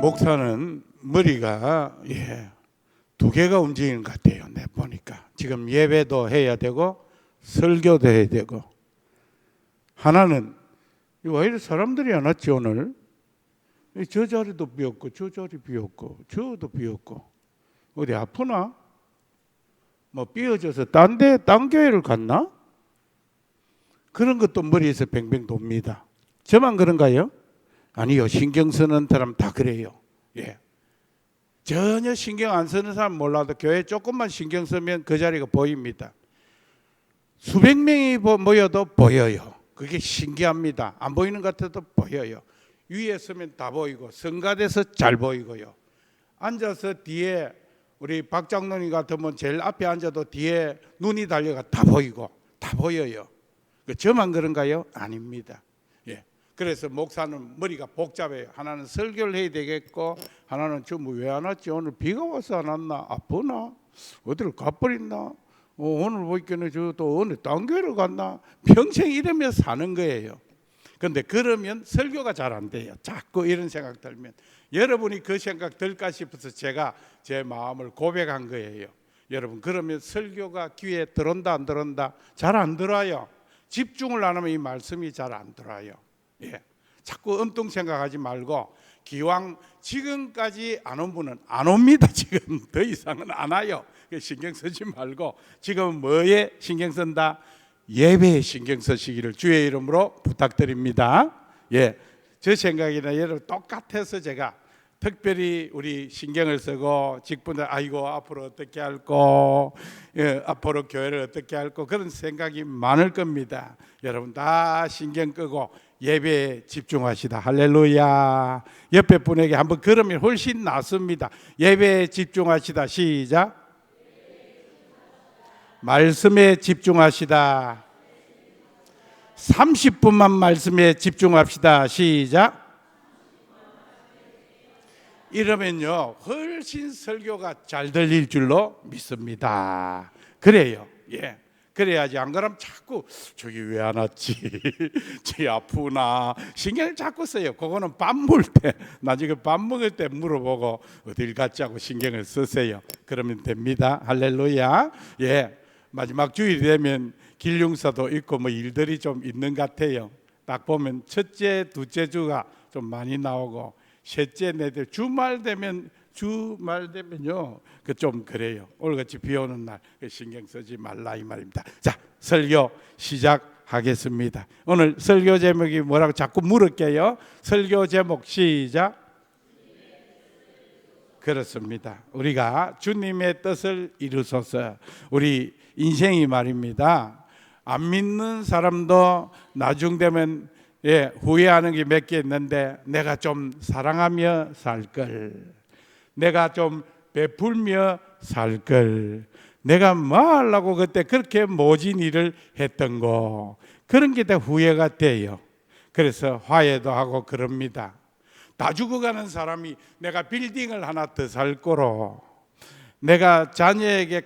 목사는 머리가 두 개가 움직이는 것 같아요. 내 보니까 지금 예배도 해야 되고 설교도 해야 되고. 하나는 왜 이렇게 사람들이 안 왔지 오늘? 저 자리도 비었고 저 자리 비었고 저도 비었고. 어디 아프나? 뭐 삐어져서 딴 교회를 갔나? 그런 것도 머리에서 뱅뱅 돕니다. 저만 그런가요? 아니요. 신경 쓰는 사람 다 그래요. 전혀 신경 안 쓰는 사람 몰라도 교회 조금만 신경 쓰면 그 자리가 보입니다. 수백 명이 모여도 보여요. 그게 신기합니다. 안 보이는 것 같아도 보여요. 위에 서면 다 보이고 성가대서 잘 보이고요. 앉아서 뒤에 우리 박 장로님 같으면 제일 앞에 앉아도 뒤에 눈이 달려가 다 보이고 다 보여요. 저만 그런가요? 아닙니다. 그래서 목사는 머리가 복잡해요. 하나는 설교를 해야 되겠고, 하나는 저 왜 안 왔지? 오늘 비가 와서 안 왔나? 아프나? 어디를 가버렸나? 오늘 보니까 저또 어느 딴 교회를 갔나? 평생 이러며 사는 거예요. 그런데 그러면 설교가 잘 안 돼요. 자꾸 이런 생각 들면. 여러분이 그 생각 들까 싶어서 제가 제 마음을 고백한 거예요. 여러분, 그러면 설교가 귀에 들어온다 안 들어온다? 잘 안 들어요. 집중을 안 하면 이 말씀이 잘 안 들어요. 자꾸 엉뚱 생각하지 말고, 기왕 지금까지 안 온 분은 안 옵니다. 지금 더 이상은 안 와요. 신경 쓰지 말고 지금 뭐에 신경 쓴다? 예배에 신경 쓰시기를 주의 이름으로 부탁드립니다. 저 생각이나 여러분 똑같아서 제가 특별히 우리 신경을 쓰고 직분들 아이고 앞으로 어떻게 할고 앞으로 교회를 어떻게 할고 그런 생각이 많을 겁니다. 여러분 다 신경 끄고 예배에 집중하시다. 할렐루야. 옆에 분에게 한번 그러면 훨씬 낫습니다. 예배에 집중하시다. 시작. 말씀에 집중하시다. 30분만 말씀에 집중합시다. 시작. 이러면요 훨씬 설교가 잘 들릴 줄로 믿습니다. 그래요. 그래야지. 안 그러면 자꾸 저기 왜 안 왔지? 쟤 아프나? 신경을 자꾸 써요. 그거는 밥 먹을 때, 나중에 밥 먹을 때 물어보고 어딜 갔지 하고 신경을 쓰세요. 그러면 됩니다. 할렐루야. 마지막 주일이 되면 길흉사도 있고 뭐 일들이 좀 있는 것 같아요. 딱 보면 첫째, 둘째 주가 좀 많이 나오고 셋째, 넷째 주말 되면요 그 좀 그래요. 오늘같이 비 오는 날 신경 쓰지 말라 이 말입니다. 자, 설교 시작하겠습니다. 오늘 설교 제목이 뭐라고 자꾸 물을게요. 설교 제목 시작. 그렇습니다. 우리가 주님의 뜻을 이루소서. 우리 인생이 말입니다. 안 믿는 사람도 나중 되면 후회하는 게 몇 개 있는데 내가 좀 사랑하며 살걸, 내가 좀 베풀며 살걸, 내가 뭐 하려고 그때 그렇게 모진 일을 했던 거, 그런 게 다 후회가 돼요. 그래서 화해도 하고 그럽니다. 다 죽어가는 사람이 내가 빌딩을 하나 더 살 거로, 내가 자녀에게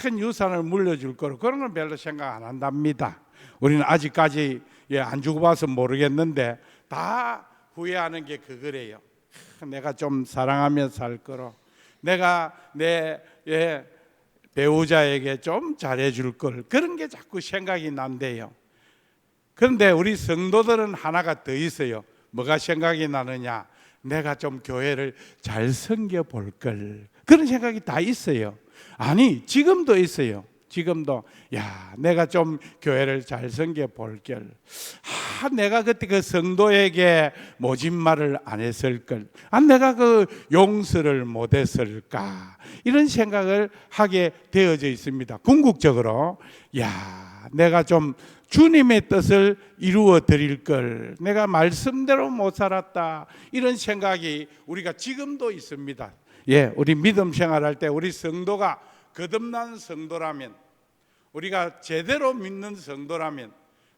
큰 유산을 물려줄 거로, 그런 건 별로 생각 안 한답니다. 우리는 아직까지 안 죽어봐서 모르겠는데 다 후회하는 게 그거래요. 내가 좀 사랑하며 살 거로, 내가 내 배우자에게 좀 잘해줄 걸, 그런 게 자꾸 생각이 난대요. 그런데 우리 성도들은 하나가 더 있어요. 뭐가 생각이 나느냐? 내가 좀 교회를 잘 섬겨볼 걸, 그런 생각이 다 있어요. 아니, 지금도 있어요. 지금도 내가 좀 교회를 잘 섬겨볼 걸, 내가 그때 그 성도에게 모진 말을 안 했을 걸, 내가 그 용서를 못 했을까, 이런 생각을 하게 되어져 있습니다. 궁극적으로 내가 좀 주님의 뜻을 이루어 드릴 걸, 내가 말씀대로 못 살았다, 이런 생각이 우리가 지금도 있습니다. 우리 믿음 생활할 때 우리 성도가 거듭난 성도라면, 우리가 제대로 믿는 성도라면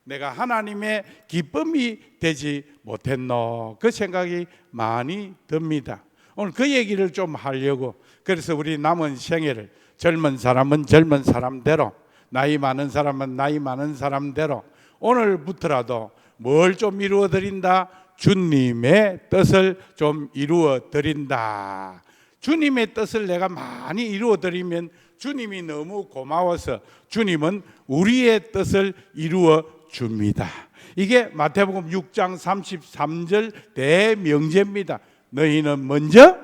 내가 하나님의 기쁨이 되지 못했노, 그 생각이 많이 듭니다. 오늘 그 얘기를 좀 하려고, 그래서 우리 남은 생애를 젊은 사람은 젊은 사람대로, 나이 많은 사람은 나이 많은 사람대로 오늘부터라도 뭘 좀 이루어 드린다? 주님의 뜻을 좀 이루어 드린다. 주님의 뜻을 내가 많이 이루어 드리면 주님이 너무 고마워서 주님은 우리의 뜻을 이루어 줍니다. 이게 마태복음 6장 33절 대명제입니다. 너희는 먼저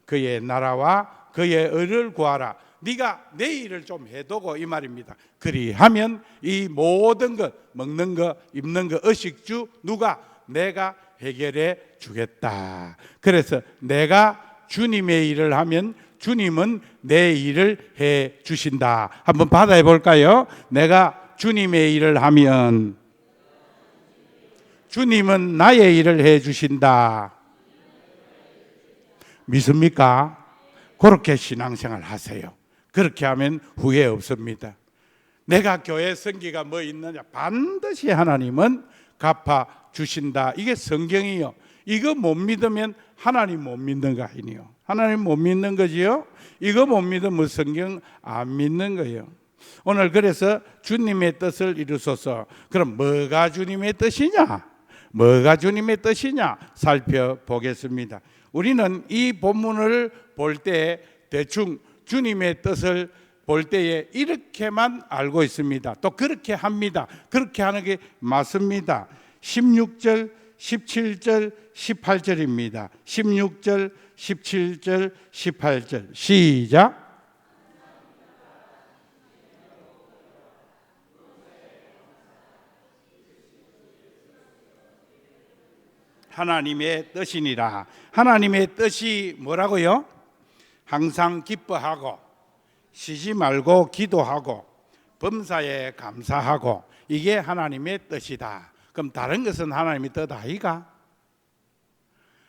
그의 나라와 그의 의를 구하라. 네가 내 일을 좀 해두고 이 말입니다. 그리하면 이 모든 것, 먹는 것, 입는 것, 의식주 누가? 내가 해결해 주겠다. 그래서 내가 주님의 일을 하면 주님은 내 일을 해 주신다. 한번 받아해 볼까요? 내가 주님의 일을 하면 주님은 나의 일을 해 주신다. 믿습니까? 그렇게 신앙생활 하세요. 그렇게 하면 후회 없습니다. 내가 교회 성기가 뭐 있느냐? 반드시 하나님은 갚아 주신다. 이게 성경이요. 이거 못 믿으면 하나님 못 믿는 거 아니에요. 하나님 못 믿는 거지요. 이거 못 믿으면 성경 안 믿는 거예요. 오늘 그래서 주님의 뜻을 이루소서. 그럼 뭐가 주님의 뜻이냐? 뭐가 주님의 뜻이냐? 살펴보겠습니다. 우리는 이 본문을 볼 때 대충 주님의 뜻을 볼 때에 이렇게만 알고 있습니다. 또 그렇게 합니다. 그렇게 하는 게 맞습니다. 16절, 17절, 18절입니다. 16절, 17절, 18절 시작. 하나님의 뜻이니라. 하나님의 뜻이 뭐라고요? 항상 기뻐하고 쉬지 말고 기도하고 범사에 감사하고 이게 하나님의 뜻이다. 그럼 다른 것은 하나님의 뜻 아이가?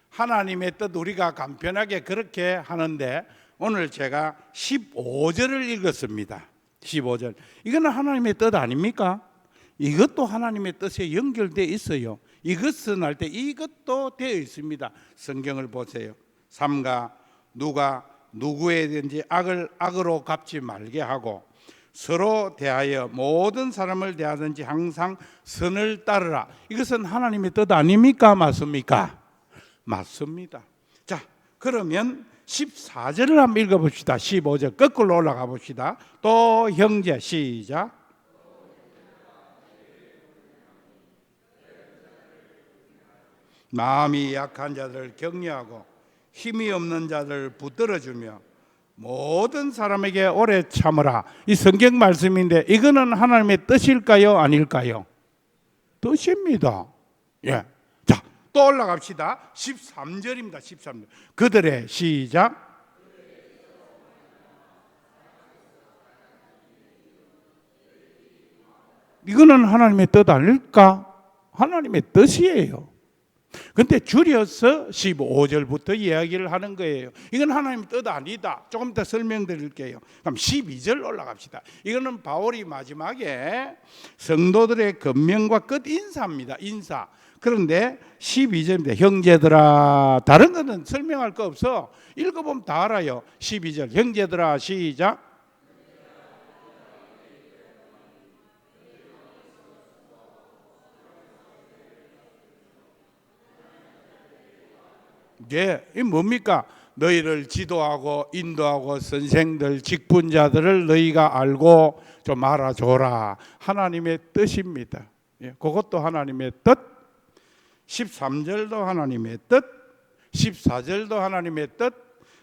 하나님의 뜻 우리가 간편하게 그렇게 하는데 오늘 제가 15절을 읽었습니다. 15절. 이거는 하나님의 뜻 아닙니까? 이것도 하나님의 뜻에 연결되어 있어요. 이것은 할 때 이것도 되어 있습니다. 성경을 보세요. 삼가 누가 누구에든지 악을 악으로 갚지 말게 하고 서로 대하여 모든 사람을 대하든지 항상 선을 따르라. 이것은 하나님의 뜻 아닙니까? 맞습니까? 맞습니다. 자, 그러면 14절을 한번 읽어봅시다. 15절 거꾸로 올라가 봅시다. 또 형제 시작. 마음이 약한 자들을 격려하고 힘이 없는 자들을 붙들어주며 모든 사람에게 오래 참으라. 이 성경 말씀인데 이거는 하나님의 뜻일까요? 아닐까요? 뜻입니다. 예. 자, 또 올라갑시다. 13절입니다. 13절. 그들의 시작. 이거는 하나님의 뜻 아닐까? 하나님의 뜻이에요. 근데 줄여서 15절부터 이야기를 하는 거예요. 이건 하나님의 뜻 아니다. 조금 더 설명드릴게요. 그럼 12절 올라갑시다. 이거는 바울이 마지막에 성도들의 권면과 끝 인사입니다. 인사. 그런데 12절입니다. 형제들아. 다른 거는 설명할 거 없어. 읽어보면 다 알아요. 12절 형제들아 시작. 예, 이 뭡니까? 너희를 지도하고 인도하고 선생들, 직분자들을 너희가 알고 좀 알아줘라. 하나님의 뜻입니다. 예, 그것도 하나님의 뜻. 13절도 하나님의 뜻. 14절도 하나님의 뜻.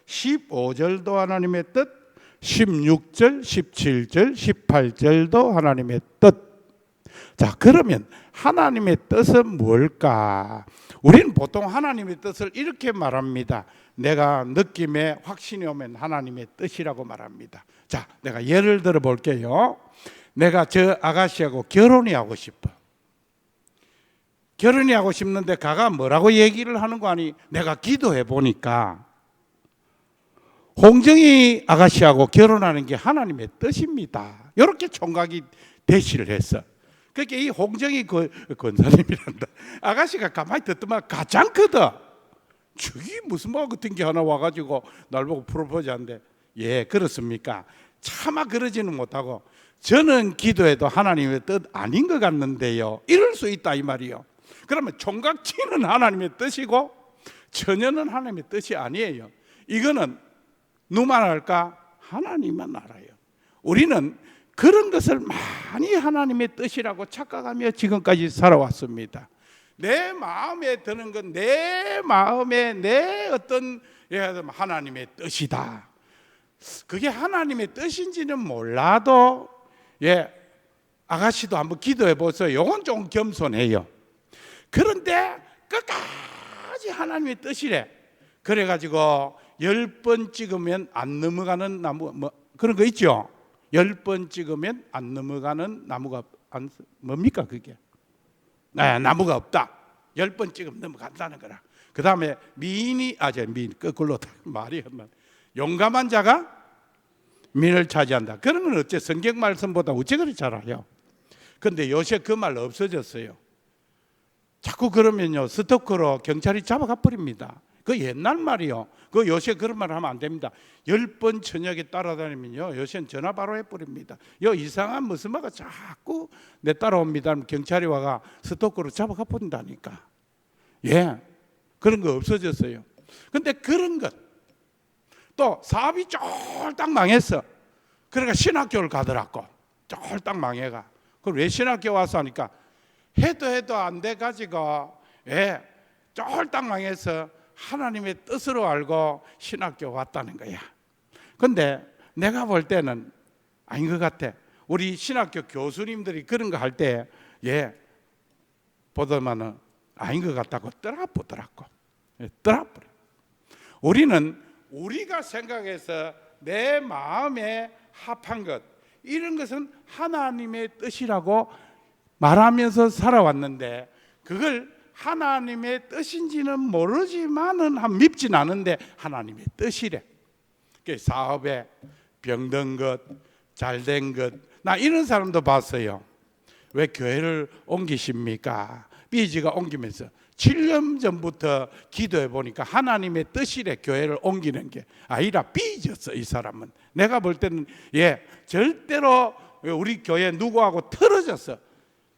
15절도 하나님의 뜻. 16절, 17절, 18절도 하나님의 뜻. 자, 그러면 하나님의 뜻은 뭘까? 우리는 보통 하나님의 뜻을 이렇게 말합니다. 내가 느낌에 확신이 오면 하나님의 뜻이라고 말합니다. 자, 내가 예를 들어 볼게요. 내가 저 아가씨하고 결혼이 하고 싶어. 결혼이 하고 싶는데 가가 뭐라고 얘기를 하는 거 아니? 내가 기도해 보니까 홍정희 아가씨하고 결혼하는 게 하나님의 뜻입니다. 이렇게 총각이 대시를 했어. 그러니까 이 홍정희 권사님이란다. 아가씨가 가만히 듣더만 가장 크다. 저기 무슨 뭐 같은 게 하나 와가지고 날 보고 프로포즈 한대. 예, 그렇습니까? 차마 그러지는 못하고 저는 기도해도 하나님의 뜻 아닌 것 같는데요. 이럴 수 있다 이 말이요. 그러면 총각지는 하나님의 뜻이고 처녀는 하나님의 뜻이 아니에요. 이거는 누만 알까? 하나님만 알아요. 우리는 그런 것을 많이 하나님의 뜻이라고 착각하며 지금까지 살아왔습니다. 내 마음에 드는 건 내 마음에 내 어떤 하나님의 뜻이다. 그게 하나님의 뜻인지는 몰라도 아가씨도 한번 기도해 보세요. 이건 좀 겸손해요. 그런데 끝까지 하나님의 뜻이래. 그래가지고 10번 찍으면 안 넘어가는 나무 그런 거 있죠. 10번 찍으면 안 넘어가는 나무가 뭡니까 그게? 나무가 없다. 10번 찍으면 넘어간다는 거라. 그 다음에 미인 거꾸로 말이 없나. 용감한 자가 민을 차지한다. 그런 건 어째 성경 말씀보다 어째 그리 잘 알아요. 그런데 요새 그 말 없어졌어요. 자꾸 그러면요 스토커로 경찰이 잡아가 버립니다. 그 옛날 말이요. 그 요새 그런 말 하면 안 됩니다. 10번 저녁에 따라다니면요 요새는 전화 바로 해버립니다. 이상한 무슨 말가 자꾸 내 따라옵니다. 경찰이 와가 스토커로 잡아가 버린다니까. 그런 거 없어졌어요. 근데 그런 것 또 사업이 쫄딱 망했어. 그러니까 신학교를 가더라고. 쫄딱 망해가. 그럼 왜 신학교 와서 하니까 해도 안 돼 가지고 쫄딱 망해서 하나님의 뜻으로 알고 신학교 왔다는 거야. 근데 내가 볼 때는 아닌 것 같아. 우리 신학교 교수님들이 그런 거 할 때 보더만은 아닌 것 같다고 떠나보더라고. 떠나버려. 우리는 우리가 생각해서 내 마음에 합한 것, 이런 것은 하나님의 뜻이라고 말하면서 살아왔는데 그걸 하나님의 뜻인지는 모르지만은 믿진 않은데 하나님의 뜻이래. 사업에 병든 것, 잘된 것, 나 이런 사람도 봤어요. 왜 교회를 옮기십니까? 삐지가 옮기면서 7년 전부터 기도해 보니까 하나님의 뜻이래. 교회를 옮기는 게 아니라 삐졌어. 이 사람은 내가 볼 때는 절대로 우리 교회 누구하고 틀어졌어.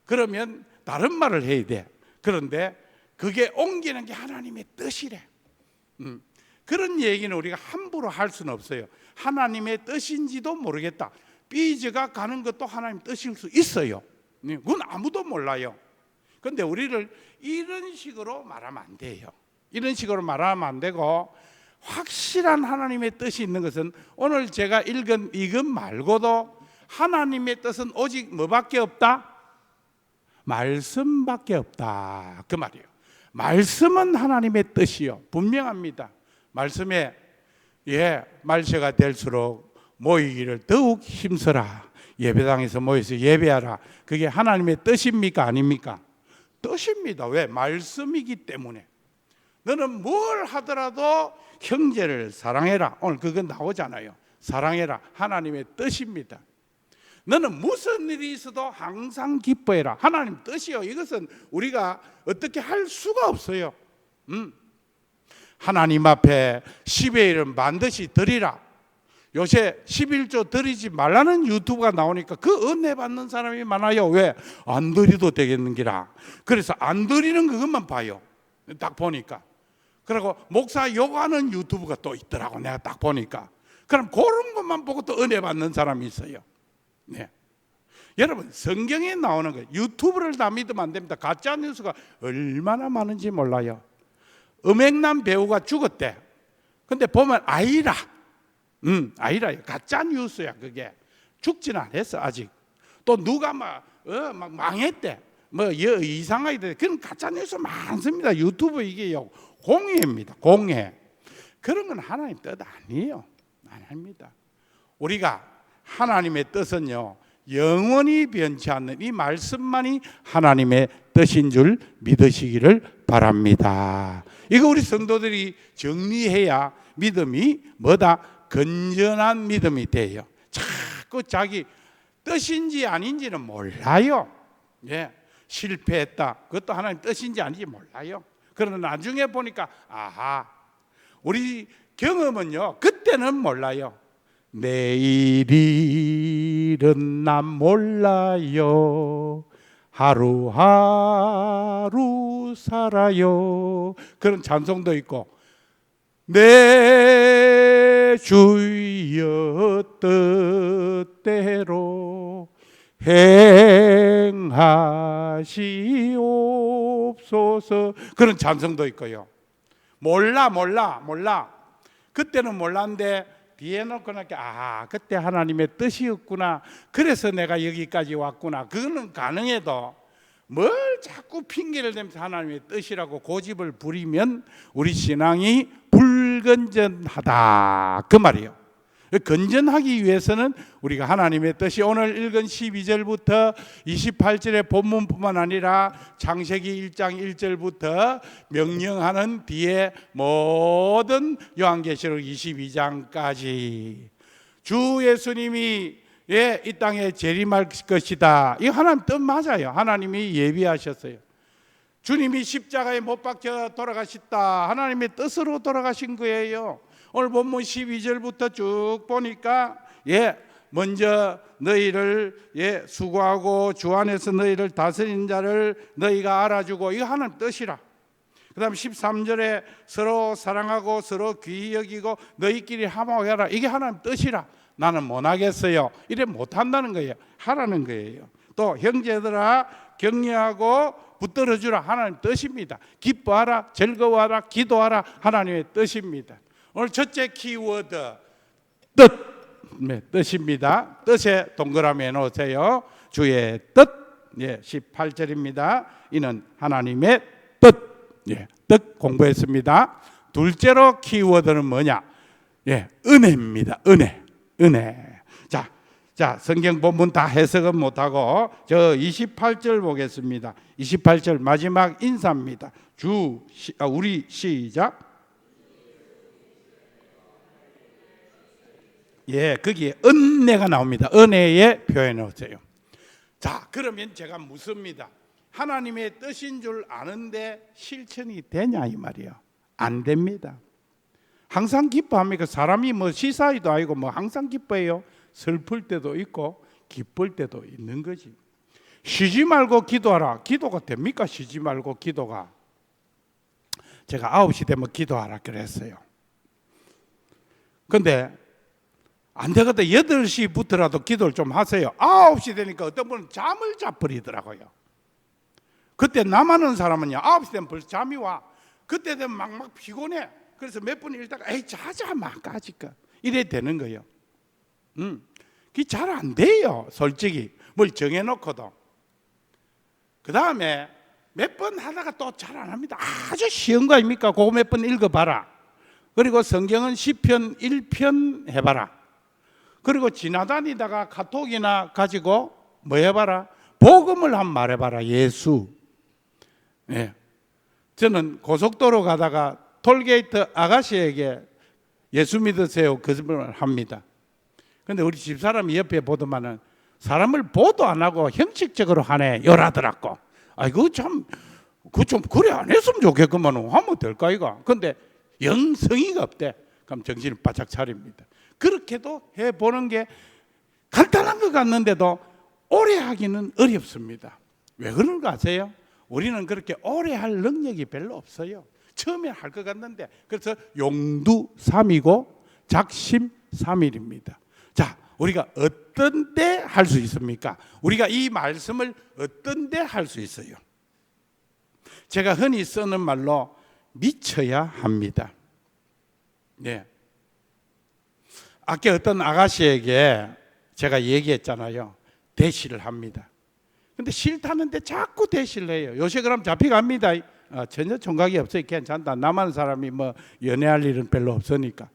그러면 다른 말을 해야 돼. 그런데 그게 옮기는 게 하나님의 뜻이래. 그런 얘기는 우리가 함부로 할 수는 없어요. 하나님의 뜻인지도 모르겠다. 삐져가 가는 것도 하나님의 뜻일 수 있어요. 그건 아무도 몰라요. 그런데 우리를 이런 식으로 말하면 안 돼요. 이런 식으로 말하면 안 되고, 확실한 하나님의 뜻이 있는 것은 오늘 제가 읽은 이것 말고도 하나님의 뜻은 오직 뭐밖에 없다? 말씀밖에 없다. 그 말이에요. 말씀은 하나님의 뜻이요. 분명합니다. 말씀에 말세가 될수록 모이기를 더욱 힘써라. 예배당에서 모여서 예배하라. 그게 하나님의 뜻입니까? 아닙니까? 뜻입니다. 왜? 말씀이기 때문에. 너는 뭘 하더라도 형제를 사랑해라. 오늘 그건 나오잖아요. 사랑해라. 하나님의 뜻입니다. 너는 무슨 일이 있어도 항상 기뻐해라. 하나님 뜻이요. 이것은 우리가 어떻게 할 수가 없어요. 하나님 앞에 10의 1은 반드시 드리라. 요새 11조 드리지 말라는 유튜브가 나오니까 그 은혜 받는 사람이 많아요. 왜? 안 드리도 되겠는기라. 그래서 안 드리는 그것만 봐요. 딱 보니까. 그리고 목사 욕하는 유튜브가 또 있더라고. 내가 딱 보니까. 그럼 그런 것만 보고 또 은혜 받는 사람이 있어요. 여러분, 성경에 나오는 거 유튜브를 다 믿으면 안 됩니다. 가짜 뉴스가 얼마나 많은지 몰라요. 음행남 배우가 죽었대. 근데 보면 아이라. 아니라요. 가짜 뉴스야. 그게 죽지는 않았어 아직. 또 누가 막 망했대. 이상하게 돼. 그런 가짜 뉴스 많습니다. 유튜브 이게요 공해입니다. 공해. 그런 건 하나님 뜻 아니에요. 안 합니다. 우리가 하나님의 뜻은요 영원히 변치 않는 이 말씀만이 하나님의 뜻인 줄 믿으시기를 바랍니다. 이거 우리 성도들이 정리해야 믿음이 뭐다? 건전한 믿음이 돼요. 자꾸 자기 뜻인지 아닌지는 몰라요. 실패했다. 그것도 하나님 뜻인지 아닌지 몰라요. 그러나 나중에 보니까 아하, 우리 경험은요 그때는 몰라요. 내일일은 난 몰라요. 하루하루 살아요. 그런 찬송도 있고, 내 주여 뜻대로 행하시옵소서, 그런 찬송도 있고요. 몰라. 그때는 몰랐는데 뒤에 놓고 나니까 그때 하나님의 뜻이었구나. 그래서 내가 여기까지 왔구나. 그거는 가능해도 뭘 자꾸 핑계를 대면서 하나님의 뜻이라고 고집을 부리면 우리 신앙이 불건전하다, 그 말이에요. 건전하기 위해서는 우리가 하나님의 뜻이 오늘 읽은 12절부터 28절의 본문뿐만 아니라 창세기 1장 1절부터 명령하는 뒤에 모든 요한계시록 22장까지 주 예수님이 이 땅에 재림할 것이다, 이 하나님 뜻 맞아요. 하나님이 예비하셨어요. 주님이 십자가에 못 박혀 돌아가셨다, 하나님의 뜻으로 돌아가신 거예요. 오늘 본문 12절부터 쭉 보니까 먼저 너희를 수고하고 주 안에서 너희를 다스리는 자를 너희가 알아주고, 이거 하나님 뜻이라. 그 다음 13절에 서로 사랑하고 서로 귀히 여기고 너희끼리 화목해라, 이게 하나님 뜻이라. 나는 못하겠어요, 이래 못한다는 거예요. 하라는 거예요. 또 형제들아 격려하고 붙들어주라, 하나님 뜻입니다. 기뻐하라, 즐거워하라, 기도하라, 하나님의 뜻입니다. 오늘 첫째 키워드 뜻, 뜻입니다. 뜻에 동그라미 해놓으세요. 주의 뜻, 18절입니다. 이는 하나님의 뜻, 뜻 공부했습니다. 둘째로 키워드는 뭐냐? 은혜입니다. 은혜. 자, 성경 본문 다 해석은 못하고 저 28절 보겠습니다. 28절 마지막 인사입니다. 우리 시작. 거기에 은혜가 나옵니다. 은혜에 표현해 오세요. 자, 그러면 제가 묻습니다. 하나님의 뜻인 줄 아는데 실천이 되냐 이 말이에요. 안 됩니다. 항상 기뻐합니까? 사람이 시사이도 아니고 항상 기뻐해요. 슬플 때도 있고 기쁠 때도 있는 거지. 쉬지 말고 기도하라. 기도가 됩니까? 쉬지 말고 기도가. 제가 9시 되면 기도하라 그랬어요. 근데 안 되거든. 8시부터라도 기도를 좀 하세요. 9시 되니까 어떤 분은 잠을 자버리더라고요. 그때 남아는 사람은요, 9시 되면 벌써 잠이 와. 그때 되면 막 피곤해. 그래서 몇 분 읽다가 자자 막 까짓까 이래 되는 거예요. 그게 잘 안 돼요. 솔직히 뭘 정해놓고도. 그 다음에 몇 번 하다가 또 잘 안 합니다. 아주 쉬운 거 아닙니까? 그거 몇 번 읽어봐라. 그리고 성경은 시편 1편 해봐라. 그리고 지나다니다가 카톡이나 가지고 뭐 해봐라? 복음을 한번 말해봐라. 예수. 저는 고속도로 가다가 톨게이트 아가씨에게 예수 믿으세요 그 말을 합니다. 근데 우리 집사람이 옆에 보더만은 사람을 보도 안 하고 형식적으로 하네 요라더라고. 그거 좀 그래 안 했으면 좋겠구만 하면 될까 이거. 근데 영성의가 없대. 그럼 정신을 바짝 차립니다. 그렇게도 해보는 게 간단한 것 같는데도 오래 하기는 어렵습니다. 왜 그런 거 아세요? 우리는 그렇게 오래 할 능력이 별로 없어요. 처음에 할 것 같는데. 그래서 용두삼이고 작심삼일입니다. 자, 우리가 어떤 때 할 수 있습니까? 우리가 이 말씀을 어떤 때 할 수 있어요? 제가 흔히 쓰는 말로 미쳐야 합니다. 아까 어떤 아가씨에게 제가 얘기했잖아요. 대시를 합니다. 근데 싫다는데 자꾸 대시를 해요. 요새 그럼 잡혀갑니다. 전혀 총각이 없어요. 괜찮다. 남한 사람이 연애할 일은 별로 없으니까.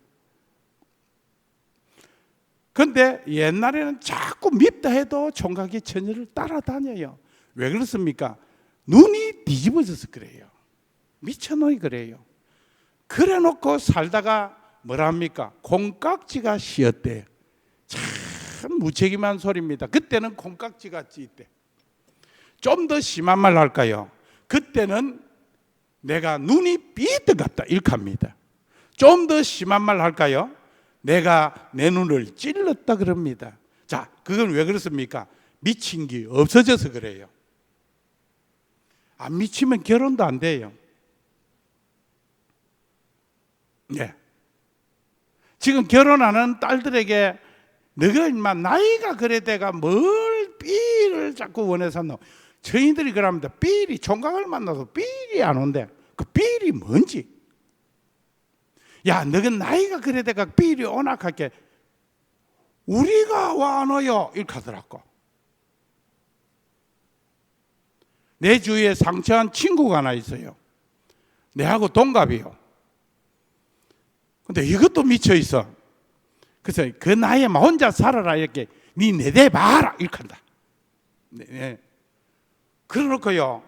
근데 옛날에는 자꾸 밉다 해도 총각이 처녀를 따라다녀요. 왜 그렇습니까? 눈이 뒤집어져서 그래요. 미쳐놓이 그래요. 그래 놓고 살다가 뭐라 합니까? 콩깍지가 씌었대요. 참 무책임한 소리입니다. 그때는 콩깍지가 찌대. 좀 더 심한 말 할까요? 그때는 내가 눈이 삐뚤었다 일합니다. 좀 더 심한 말 할까요? 내가 내 눈을 찔렀다 그럽니다. 자, 그건 왜 그렇습니까? 미친 게 없어져서 그래요. 안 미치면 결혼도 안 돼요. 예. 지금 결혼하는 딸들에게 너가 인마 나이가 그래 돼가 뭘 삐를 자꾸 원해서 너. 저희들이 그럽니다. 삐리 총각을 만나도 삐리 안 온대. 그 삐리 뭔지. 야, 너가 나이가 그래 돼가 삐리 오나 할게. 우리가 와 안 와요 이렇게 하더라고. 내 주위에 상처한 친구가 하나 있어요. 내하고 동갑이요. 근데 이것도 미쳐 있어. 그래서 그 나이에 막 혼자 살아라 이렇게 니 내대 봐라 이렇게 한다. 네. 그러놓고요.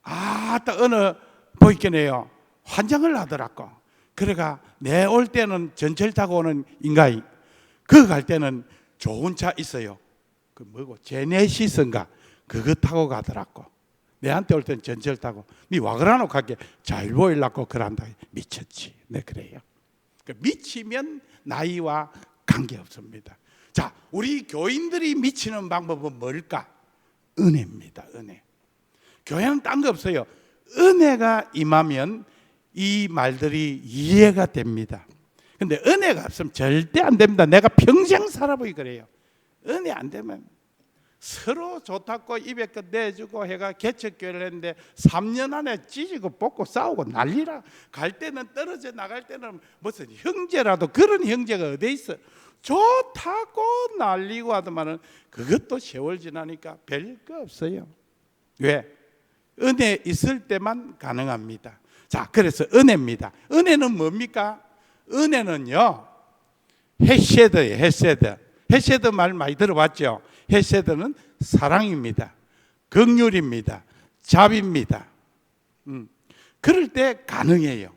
딱 어느 보이겠네요. 환장을 하더라고. 그래가 내 올 때는 전철 타고 오는 인간이 그 갈 때는 좋은 차 있어요. 그 뭐고 제네시스인가 그거 타고 가더라고. 내한테 올 때는 전철 타고 니 와 그러노 가게 잘 보이려고 그런다. 미쳤지. 네 그래요. 미치면 나이와 관계없습니다. 자, 우리 교인들이 미치는 방법은 뭘까? 은혜입니다. 은혜. 교회는 딴 거 없어요. 은혜가 임하면 이 말들이 이해가 됩니다. 근데 은혜가 없으면 절대 안 됩니다. 내가 평생 살아보기 그래요. 은혜 안 되면 서로 좋다고 입에 껏 내주고 해가 개척교회를 했는데 3년 안에 찢고 뽑고 싸우고 난리라. 갈 때는 떨어져 나갈 때는 무슨 형제라도 그런 형제가 어디 있어. 좋다고 난리고 하더만은 그것도 세월 지나니까 별거 없어요. 왜? 은혜 있을 때만 가능합니다. 자, 그래서 은혜입니다. 은혜는 뭡니까? 은혜는요 헤세드예요. 헤세드. 헤세드 말 많이 들어봤죠? 헤세드는 사랑입니다. 긍휼입니다. 자비입니다. 그럴 때 가능해요.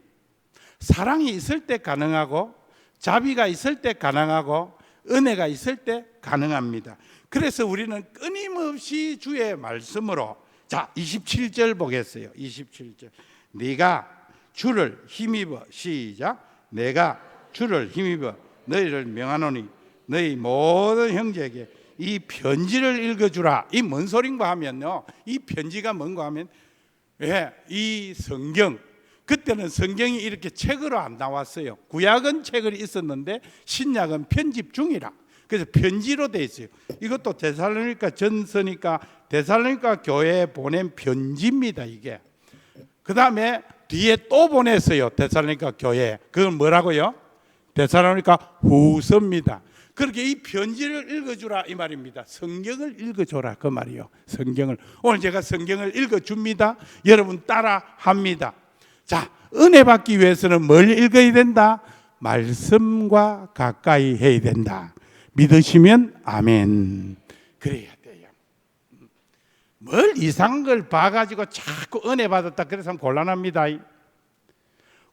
사랑이 있을 때 가능하고 자비가 있을 때 가능하고 은혜가 있을 때 가능합니다. 그래서 우리는 끊임없이 주의 말씀으로 자 27절 보겠어요. 27절 네가 주를 힘입어 시작 내가 주를 힘입어 너희를 명하노니 너희 모든 형제에게 이 편지를 읽어주라. 이 뭔 소린가 하면요 이 편지가 뭔가 하면 이 성경 그때는 성경이 이렇게 책으로 안 나왔어요. 구약은 책을 있었는데 신약은 편집 중이라. 그래서 편지로 돼 있어요. 이것도 데살로니가 전서니까 데살로니가 교회에 보낸 편지입니다. 이게. 그 다음에 뒤에 또 보냈어요. 데살로니가 교회에. 그건 뭐라고요? 데살로니가 후서입니다. 그렇게 이 편지를 읽어주라 이 말입니다. 성경을 읽어줘라 그 말이요. 성경을. 오늘 제가 성경을 읽어줍니다. 여러분 따라합니다. 자, 은혜 받기 위해서는 뭘 읽어야 된다? 말씀과 가까이 해야 된다. 믿으시면 아멘. 그래야 돼요. 뭘 이상한 걸 봐가지고 자꾸 은혜 받았다 그래서 곤란합니다.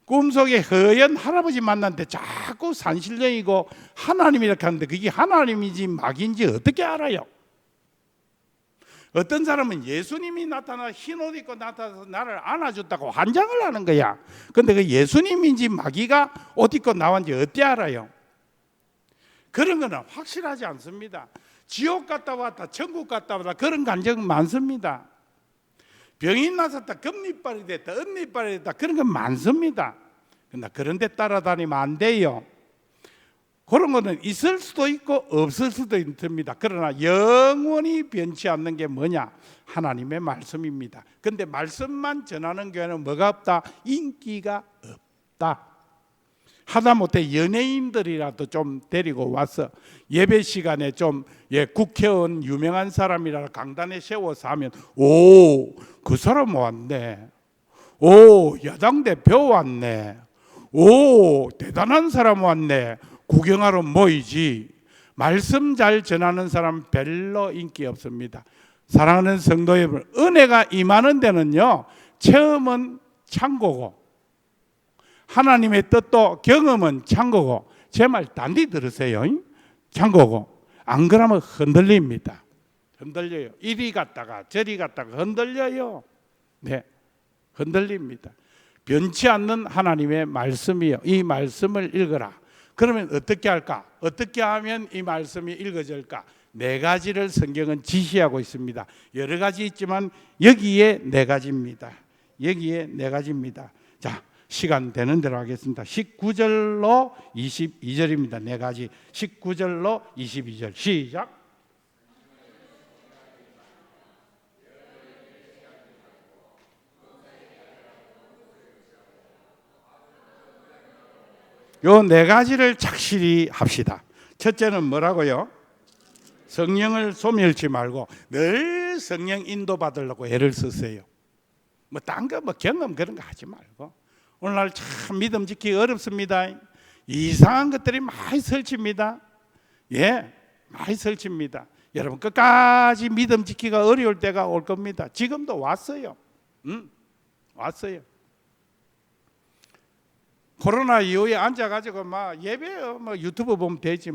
꿈속에 허연 할아버지 만났는데 자꾸 산신령이고 하나님이 이렇게 하는데 그게 하나님인지 마귀인지 어떻게 알아요? 어떤 사람은 예수님이 나타나 흰 옷 입고 나타나서 나를 안아줬다고 환장을 하는 거야. 근데 그 예수님인지 마귀가 옷 입고 나왔는지 어떻게 알아요? 그런 거는 확실하지 않습니다. 지옥 갔다 왔다 천국 갔다 왔다 그런 감정은 많습니다. 병이 나섰다 금리빨이 됐다 은리빨이 됐다 그런 건 많습니다. 그런데 따라다니면 안 돼요. 그런 거는 있을 수도 있고 없을 수도 있습니다. 그러나 영원히 변치 않는 게 뭐냐? 하나님의 말씀입니다. 그런데 말씀만 전하는 교회는 뭐가 없다? 인기가 없다. 하다못해 연예인들이라도 좀 데리고 와서 예배 시간에 좀 국회의원 유명한 사람이라 강단에 세워서 하면 오, 그 사람 왔네. 오, 야당 대표 왔네. 오, 대단한 사람 왔네. 구경하러 모이지. 말씀 잘 전하는 사람 별로 인기 없습니다. 사랑하는 성도 여러분, 은혜가 임하는 데는요 체험은 창고고 하나님의 뜻도 경험은 창고고 제 말 단디 들으세요. 창고고 안 그러면 흔들립니다. 흔들려요. 이리 갔다가 저리 갔다가 흔들려요. 네, 흔들립니다. 변치 않는 하나님의 말씀이요. 이 말씀을 읽어라. 그러면 어떻게 할까? 어떻게 하면 이 말씀이 읽어질까? 네 가지를 성경은 지시하고 있습니다. 여러 가지 있지만 여기에 네 가지입니다. 여기에 네 가지입니다. 자, 시간 되는 대로 하겠습니다. 19절로 22절입니다. 네 가지. 19절로 22절 시작. 요 네 가지를 착실히 합시다. 첫째는 뭐라고요? 성령을 소멸치 말고 늘 성령 인도 받으려고 애를 쓰세요. 뭐 딴 거 뭐 경험 그런 거 하지 말고. 오늘날 참 믿음 지키기 어렵습니다. 이상한 것들이 많이 설칩니다. 예, 많이 설칩니다. 여러분 끝까지 믿음 지키기가 어려울 때가 올 겁니다. 지금도 왔어요. 왔어요. 코로나 이후에 앉아가지고 막 예배 뭐 유튜브 보면 되지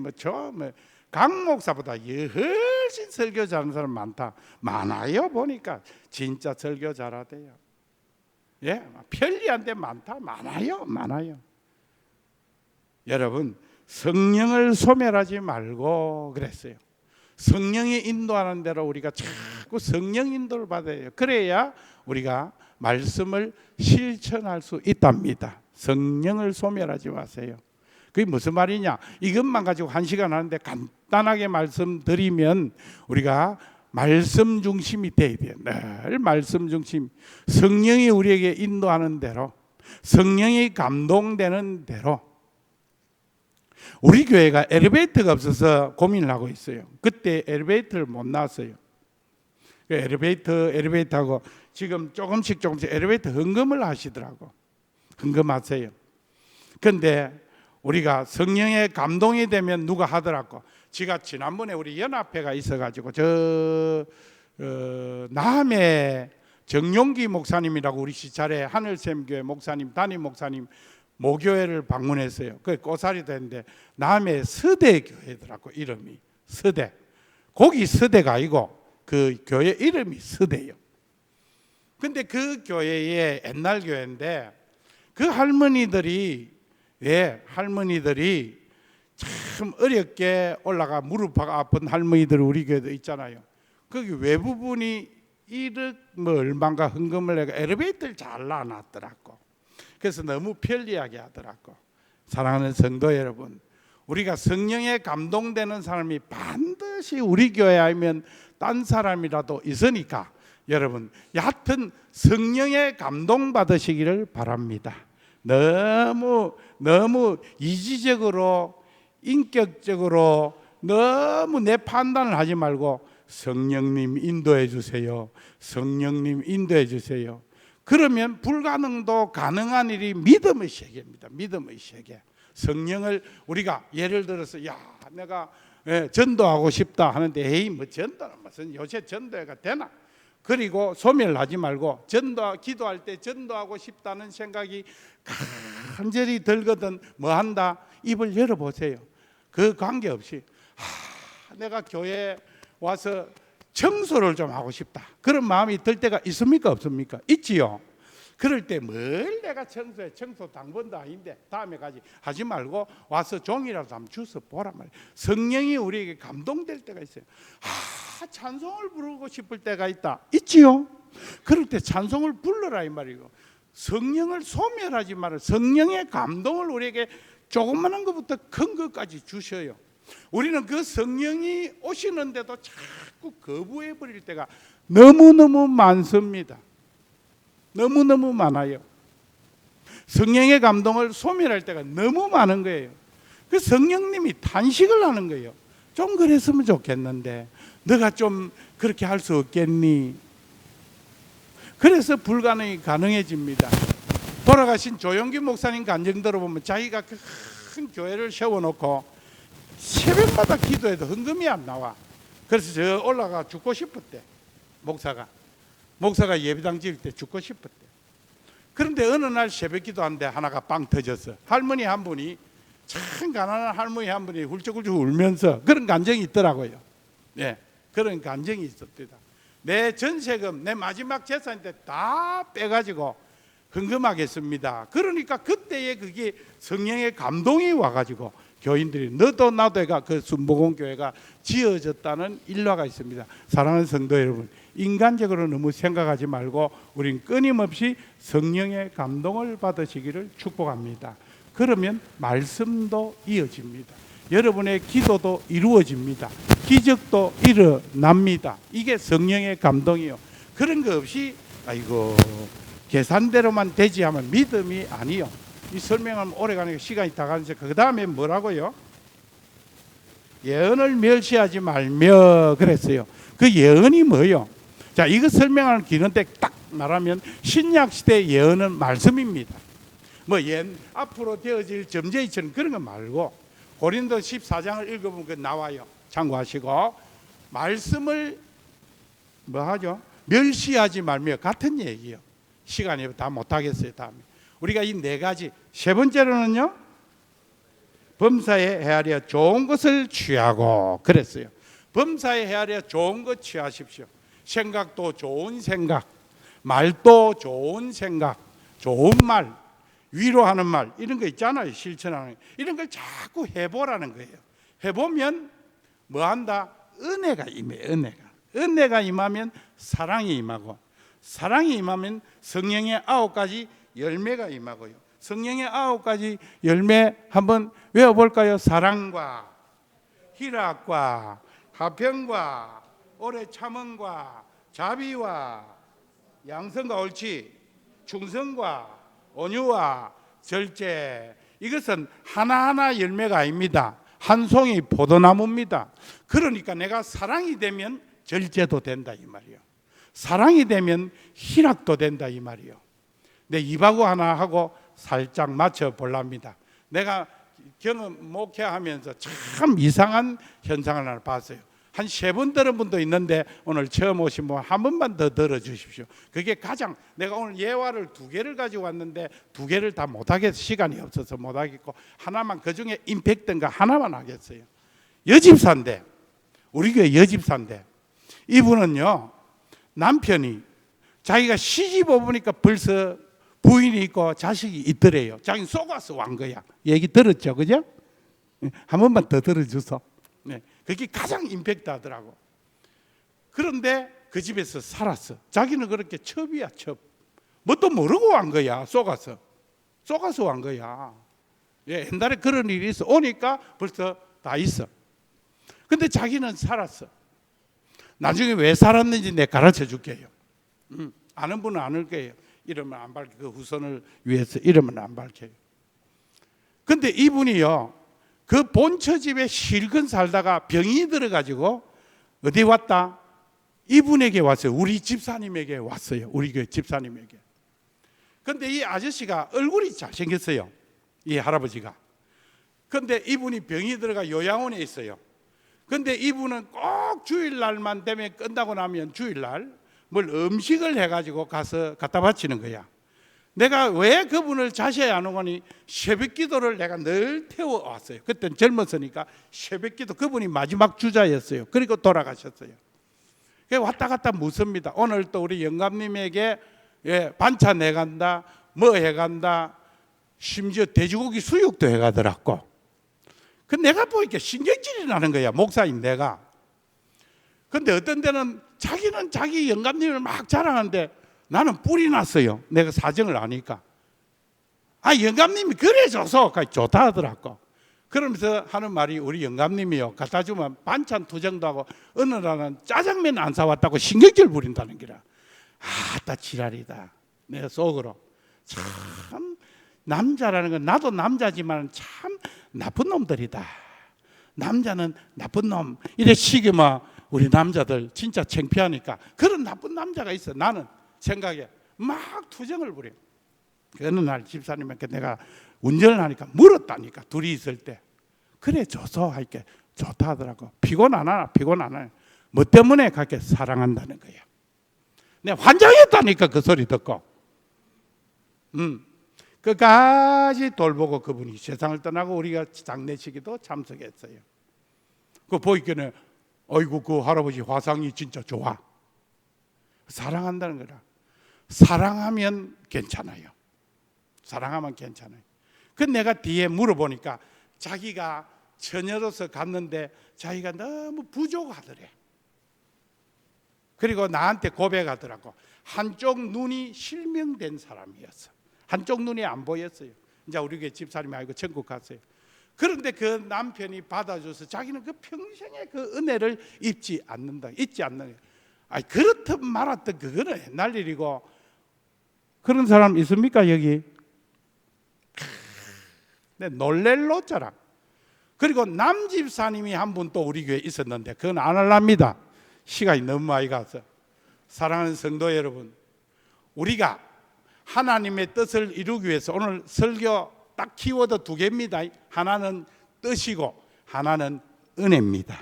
강 목사보다 훨씬 설교 잘하는 사람 많아요. 보니까 진짜 설교 잘하대요. 예, 편리한 데 많아요. 여러분 성령을 소멸하지 말고 그랬어요. 성령이 인도하는 대로 우리가 자꾸 성령 인도를 받아야 그래야 우리가 말씀을 실천할 수 있답니다. 성령을 소멸하지 마세요. 그게 무슨 말이냐? 이것만 가지고 1시간 하는데 간단하게 말씀드리면 우리가 말씀 중심이 돼야 돼요. 늘 말씀 중심. 성령이 우리에게 인도하는 대로, 성령이 감동되는 대로. 우리 교회가 엘리베이터가 없어서 고민을 하고 있어요. 그때 엘리베이터를 못 놨어요. 엘리베이터하고 지금 조금씩 엘리베이터 헌금을 하시더라고. 헌금하세요. 그런데 우리가 성령의 감동이 되면 누가 하더라고. 제가 지난번에 우리 연합회가 있어가지고 남해 정용기 목사님이라고 우리 시찰에 하늘샘교회 목사님 담임 목사님 모교회를 방문했어요. 그 꼬살이 됐는데 남해 서대교회더라고. 이름이 서대. 거기 서대가 아니고 그 교회 이름이 서대요. 근데 그 교회의 옛날 교회인데 그 할머니들이 참 어렵게 올라가 무릎 아픈 할머니들 우리 교회도 있잖아요. 거기 외부분이 1억 얼마인가 헌금을 해가 엘리베이터를 잘 놔놨더라고. 그래서 너무 편리하게 하더라고. 사랑하는 성도 여러분, 우리가 성령에 감동되는 사람이 반드시 우리 교회 아니면 딴 사람이라도 있으니까 여러분 얕은 성령에 감동받으시기를 바랍니다. 너무 이지적으로 인격적으로 너무 내 판단을 하지 말고 성령님 인도해 주세요. 성령님 인도해 주세요. 그러면 불가능도 가능한 일이 믿음의 세계입니다. 믿음의 세계. 성령을 우리가 예를 들어서 내가 전도하고 싶다 하는데 에이 뭐 전도는 무슨 요새 전도가 되나? 그리고 소멸하지 말고 기도할 때 전도하고 싶다는 생각이 간절히 들거든 뭐 한다? 입을 열어보세요. 그 관계없이 내가 교회에 와서 청소를 좀 하고 싶다. 그런 마음이 들 때가 있습니까? 없습니까? 있지요. 그럴 때 뭘 내가 청소해. 청소 당번도 아닌데 다음에 가지 하지 말고 와서 종이라도 한번 주워 보란 말이에요. 성령이 우리에게 감동될 때가 있어요. 찬송을 부르고 싶을 때가 있다. 있지요. 그럴 때 찬송을 불러라 이 말이고 성령을 소멸하지 말아요. 성령의 감동을 우리에게 조그마한 것부터 큰 것까지 주셔요. 우리는 그 성령이 오시는데도 자꾸 거부해 버릴 때가 너무너무 많습니다. 너무너무 많아요. 성령의 감동을 소멸할 때가 너무 많은 거예요. 그 성령님이 탄식을 하는 거예요. 좀 그랬으면 좋겠는데 너가 좀 그렇게 할 수 없겠니? 그래서 불가능이 가능해집니다. 돌아가신 조용기 목사님 간증 들어보면 자기가 큰 교회를 세워놓고 새벽마다 기도해도 헌금이 안 나와. 그래서 저 올라가 죽고 싶었대. 목사가 예배당 지을 때 죽고 싶었대. 그런데 어느 날 새벽 기도하는데 하나가 빵 터졌어. 할머니 한 분이 참 가난한 할머니 한 분이 훌쩍훌쩍 울면서 그런 감정이 있더라고요. 네, 그런 감정이 있었대다. 내 전세금, 내 마지막 재산인데 다 빼가지고 헌금하겠습니다. 그러니까 그때에 그게 성령의 감동이 와가지고 교인들이 너도 나도가 그 순복음교회가 지어졌다는 일화가 있습니다. 사랑하는 성도 여러분, 인간적으로 너무 생각하지 말고 우린 끊임없이 성령의 감동을 받으시기를 축복합니다. 그러면 말씀도 이어집니다. 여러분의 기도도 이루어집니다. 기적도 일어납니다. 이게 성령의 감동이요. 그런 거 없이 아이고 계산대로만 되지 하면 믿음이 아니요. 이 설명하면 오래가니까 시간이 다 가는데 그 다음에 뭐라고요? 예언을 멸시하지 말며 그랬어요. 그 예언이 뭐요? 자, 이거 설명하는 기는데 딱 말하면 신약 시대 예언은 말씀입니다. 뭐 앞으로 되어질 점쟁이처럼 그런 거 말고 고린도 14장을 읽어보면 그 나와요. 참고하시고 말씀을 뭐 하죠? 멸시하지 말며 같은 얘기요. 시간이 다 못하겠어요. 다음에 우리가 이 네 가지. 세 번째로는요, 범사에 헤아려 좋은 것을 취하고 그랬어요. 범사에 헤아려 좋은 것 취하십시오. 생각도 좋은 생각, 말도 좋은 생각, 좋은 말, 위로하는 말 이런 거 있잖아요. 실천하는 이런 걸 자꾸 해보라는 거예요. 해보면 뭐한다? 은혜가 임해. 은혜가 임하면 사랑이 임하고, 사랑이 임하면 성령의 9가지 열매가 임하고요. 성령의 9가지 열매 한번 외워볼까요? 사랑과 희락과 화평과 오래 참음과 자비와 양선과 옳지, 충성과 온유와 절제. 이것은 하나하나 열매가 아닙니다. 한 송이 포도나무입니다. 그러니까 내가 사랑이 되면 절제도 된다 이 말이요. 사랑이 되면 희락도 된다 이 말이요. 내 입하고 하나 하고 살짝 맞춰 볼랍니다. 내가 경험 목회하면서 참 이상한 현상을 하나 봤어요. 한 3번 들은 분도 있는데 오늘 처음 오신 분 한 번만 더 들어주십시오. 그게 가장, 내가 오늘 예화를 2개를 가지고 왔는데 2개를 다 못하겠어요. 시간이 없어서 못하겠고 하나만, 그중에 임팩트인가 하나만 하겠어요. 여집사인데, 우리 교회 여집사인데, 이분은요 남편이 자기가 시집 오보니까 벌써 부인이 있고 자식이 있더래요. 자기는 속아서 왕 거야. 얘기 들었죠, 그죠? 한 번만 더 들어주소. 네, 그게 가장 임팩트 하더라고. 그런데 그 집에서 살았어. 자기는 그렇게 첩이야, 첩. 뭣도 모르고 왕 거야. 속아서 왕 거야. 예, 옛날에 그런 일이 있어. 오니까 벌써 다 있어. 근데 자기는 살았어. 나중에 왜 살았는지 내가 가르쳐 줄게요. 아는 분은 아는 거예요. 이름은 안 밝혀, 그 후손을 위해서 이름은 안 밝혀요. 근데 이분이요, 그 본처 집에 실컷 살다가 병이 들어가지고 어디 왔다? 이분에게 왔어요. 우리 집사님에게 왔어요. 우리 교회 집사님에게. 근데 이 아저씨가 얼굴이 잘생겼어요. 이 할아버지가. 근데 이분이 병이 들어가 요양원에 있어요. 근데 이분은 꼭 주일날만 되면 끝나고 나면 주일날 뭘 음식을 해가지고 가서 갖다 바치는 거야. 내가 왜 그분을 자세히 아는 거니, 새벽 기도를 내가 늘 태워왔어요. 그때는 젊었으니까 새벽 기도, 그분이 마지막 주자였어요. 그리고 돌아가셨어요. 왔다 갔다 묻습니다. 오늘 또 우리 영감님에게 반찬 해간다, 뭐 해간다, 심지어 돼지고기 수육도 해가더라고. 그 내가 보니까 신경질이 나는 거야, 목사인 내가. 근데 어떤 데는 자기는 자기 영감님을 막 자랑하는데 나는 뿔이 났어요. 내가 사정을 아니까. 영감님이 그래 줘서 좋다 하더라고. 그러면서 하는 말이, 우리 영감님이요, 갖다 주면 반찬 투정도 하고 어느 날은 짜장면 안 사왔다고 신경질 부린다는 기라. 나 지랄이다. 내가 속으로 참 남자라는 건, 나도 남자지만 참 나쁜 놈들이다. 남자는 나쁜 놈. 이래 시기면 우리 남자들 진짜 창피하니까 그런 나쁜 남자가 있어. 나는 생각에 막 투정을 부려. 어느 날 집사님한테 내가 운전을 하니까 물었다니까, 둘이 있을 때. 그래 줘서 할게 좋다 하더라고. 피곤 안 하나? 피곤 안 하나? 뭐 때문에 그렇게 사랑한다는 거야. 내가 환장했다니까, 그 소리 듣고. 끝까지 돌보고 그분이 세상을 떠나고 우리가 장례식에도 참석했어요. 그 보이기는 어이구 그 할아버지 화상이 진짜 좋아. 사랑한다는 거라. 사랑하면 괜찮아요. 사랑하면 괜찮아요. 그 내가 뒤에 물어보니까 자기가 처녀로서 갔는데 자기가 너무 부족하더래. 그리고 나한테 고백하더라고. 한쪽 눈이 실명된 사람이었어. 한쪽 눈이 안 보였어요. 이제 우리 교회 집사님이 알고 천국 갔어요. 그런데 그 남편이 받아줘서 자기는 그 평생에 그 은혜를 잊지 않는다. 아니 그렇든 말았든 그거는 옛날 일이고. 그런 사람 있습니까 여기? 네, 놀랄 노자라. 그리고 남집사님이 한 분 또 우리 교회에 있었는데 그건 안 할랍니다. 시간이 너무 많이 가서. 사랑하는 성도 여러분, 우리가 하나님의 뜻을 이루기 위해서 오늘 설교 딱 키워드 2개입니다. 하나는 뜻이고 하나는 은혜입니다.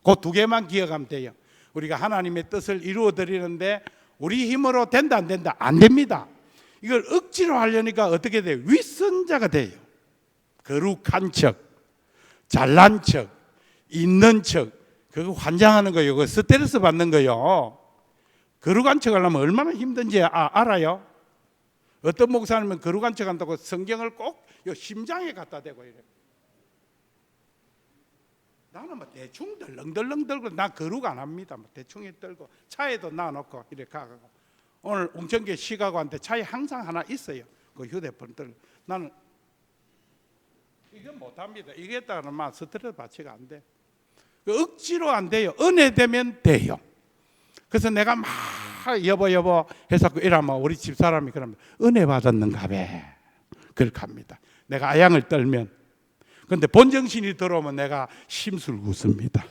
그 2개만 기억하면 돼요. 우리가 하나님의 뜻을 이루어 드리는데 우리 힘으로 된다 안 된다? 안 됩니다. 이걸 억지로 하려니까 어떻게 돼요? 윗선자가 돼요. 거룩한 척, 잘난 척, 있는 척, 그거 환장하는 거예요. 그거 스트레스 받는 거예요. 거룩한 척 하려면 얼마나 힘든지 알아요? 어떤 목사님은 거룩한 척 한다고 성경을 꼭 심장에 갖다 대고 이래요. 나는 뭐 대충 덜렁덜렁 들고 나 거룩 안 합니다. 뭐 대충 들고 차에도 놔놓고 이렇게 가고. 오늘 웅천교 시가고한테 차에 항상 하나 있어요. 그 휴대폰 들고. 나는 이건 못합니다. 이게 했다가는 막 스트레스 받치가 안 돼. 그 억지로 안 돼요. 은혜 되면 돼요. 그래서 내가 막 여보 해서 이러면 우리 집사람이 그러면 은혜 받았는가 배 그렇게 합니다. 내가 아양을 떨면. 그런데 본정신이 들어오면 내가 심술 웃습니다.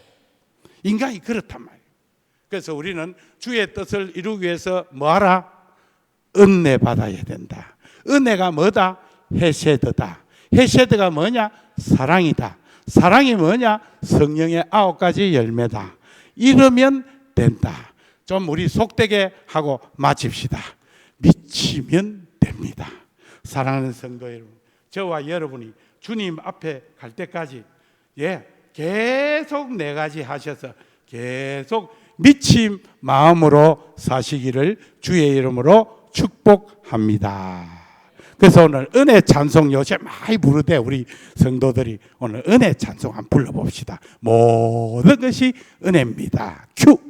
인간이 그렇단 말이에요. 그래서 우리는 주의 뜻을 이루기 위해서 뭐하라? 은혜 받아야 된다. 은혜가 뭐다? 헤세드다. 헤세드가 뭐냐? 사랑이다. 사랑이 뭐냐? 성령의 9가지 열매다. 이러면 된다. 좀 우리 속되게 하고 마칩시다. 미치면 됩니다. 사랑하는 성도 여러분, 저와 여러분이 주님 앞에 갈 때까지 계속 4가지 하셔서 계속 미친 마음으로 사시기를 주의 이름으로 축복합니다. 그래서 오늘 은혜 찬송 요새 많이 부르대. 우리 성도들이 오늘 은혜 찬송 한번 불러봅시다. 모든 것이 은혜입니다. 큐.